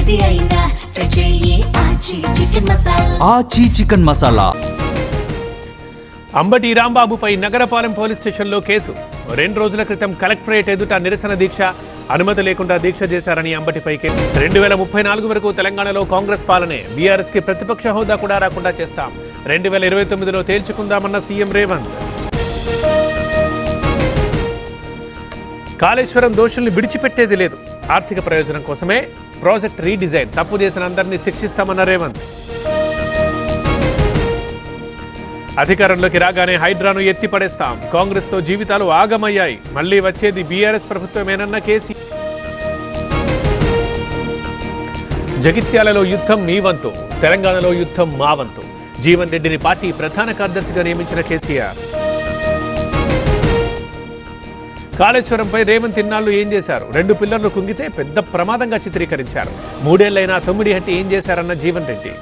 ఏది అయినా ట్రై చెయ్యి ఆచి చికెన్ మసాలా. ఆచి చికెన్ మసాలా. అంబటి రాంబాబుపై నగరపాలెం పోలీస్ స్టేషన్లో కేసు. 2 రోజుల క్రితం కలెక్టరేట్ ఎదుట నిరసన దీక్ష, అనుమతి లేకుండా దీక్ష చేశారని అంబటిపై కేసు. 2034 వరకు తెలంగాణలో కాంగ్రెస్ పాలనే, బీఆర్ఎస్ కి ప్రతిపక్ష హోదా కూడా రాకుండా చేస్తాం. 2029లో తేల్చుకుందామన్న సీఎం రేవంత్. కాళేశ్వరం దోషుల్ని విడిచిపెట్టేది లేదు. ఆర్థిక ప్రయోజనం కోసమే ప్రాజెక్ట్ రీడిజైన్. తప్పు చేసిన అందరినీ శిక్షిస్తామన్న రేవంత్. అధికారంలోకి రాగానే హైడ్రాను ఎత్తిపడేస్తాం. కాంగ్రెస్ తో జీవితాలు ఆగమయ్యాయి. మళ్లీ వచ్చేది బీఆర్ఎస్ ప్రభుత్వమేనన్న కేసీ. జగిత్యాలలో యుద్ధం మీ వంతు, తెలంగాణలో యుద్ధం మా వంతు. జీవన్ రెడ్డిని పార్టీ ప్రధాన కార్యదర్శిగా నియమించిన కేసీఆర్. కాళేశ్వరంపై రేవంత్ ఇన్నాళ్లు ఏం చేశారు? 2 పిల్లర్లు కుంగితే పెద్ద ప్రమాదంగా చిత్రీకరించారు. 3 ఏళ్లైనా 9 హట్టి ఏం చేశారన్న జీవన్ రెడ్డి.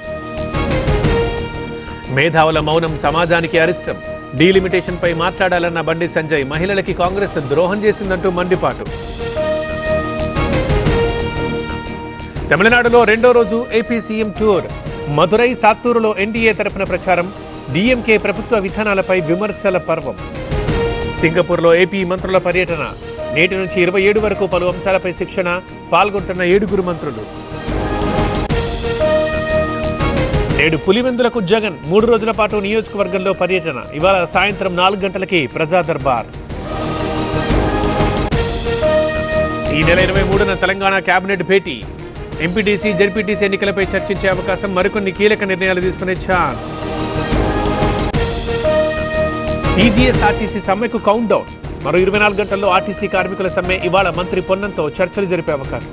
మేధావుల మౌనం సమాజానికి అరిష్టం. డీలిమిటేషన్ పై మాట్లాడాలన్న బండి సంజయ్. మహిళలకి కాంగ్రెస్ ద్రోహం చేసిందంటూ మండిపాటు. తమిళనాడులో 2వ రోజు ఏపీ సీఎం టూర్. మదురై, సాత్తూరులో ఎన్డీఏ తరపున ప్రచారం. డీఎంకే ప్రభుత్వ విధానాలపై విమర్శల పర్వం. సింగపూర్లో ఏపీ మంత్రుల పర్యటన. నేటి నుంచి 27 వరకు పలు అంశాలపై శిక్షణ. పాల్గొంటున్న 7 మంత్రులు. నేడు పులివెందులకు జగన్ 3 రోజుల పాటు నియోజకవర్గంలో పర్యటన. ఇవాళ సాయంత్రం 4 గంటలకి ప్రజా దర్బార్. ఈ నెల 23న తెలంగాణ కేబినెట్ భేటీ. ఎంపీటీసీ, జెడ్పీటీసీ ఎన్నికలపై చర్చించే అవకాశం. మరికొన్ని కీలక నిర్ణయాలు తీసుకునే ఛాన్స్. టీజీఎస్ ఆర్టీసీ సమ్మెకు కౌంట్ డౌన్. మరో 24 గంటల్లో ఆర్టీసీ కార్మికుల సమ్మె. ఇవాళ మంత్రి పొన్నంతో చర్చలు జరిపే అవకాశం.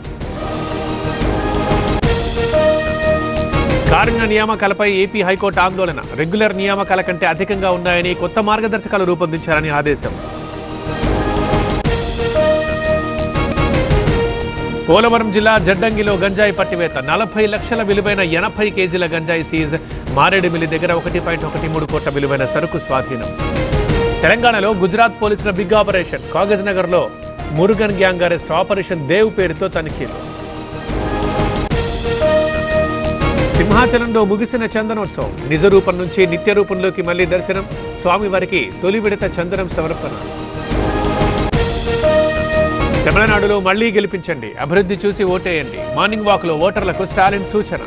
కారుణ్య నియామకాలపై ఏపీ హైకోర్టు ఆందోళన. రెగ్యులర్ నియామకాల కంటే అధికంగా ఉన్నాయని కొత్త మార్గదర్శకాలు రూపొందించారని ఆదేశం. పోలవరం జిల్లా జడ్డంగిలో గంజాయి పట్టివేత. 40 లక్షల విలువైన 80 కేజీల గంజాయి సీజ్. మారేడుమిల్లి దగ్గర 1.13 కోట్ల విలువైన సరుకు స్వాధీనం. తెలంగాణలో గుజరాత్ పోలీసుల బిగ్ ఆపరేషన్. కాగజ్ నగర్ లో Murugan gang arrest. Operation Dev పేరుతో తనిఖీలు. సింహాచలంలో ముగిసిన చందనోత్సవం. నిజ రూపం నుంచి నిత్య రూపంలోకి మళ్లీ దర్శనం. స్వామివారికి తొలి విడత చందనం సమర్పణ. తమిళనాడులో మళ్లీ గెలిపించండి, అభివృద్ధి చూసి ఓటేయండి. మార్నింగ్ వాక్ లో ఓటర్లకు స్టాలిన్ సూచన.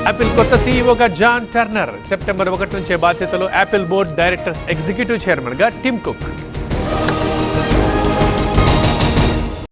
యాపిల్ కొత్త సీఈఓగా జాన్ టర్నర్. సెప్టెంబర్ 1 నుంచే బాధ్యతలు. Apple board directors executive chairman గా టిమ్ కుక్.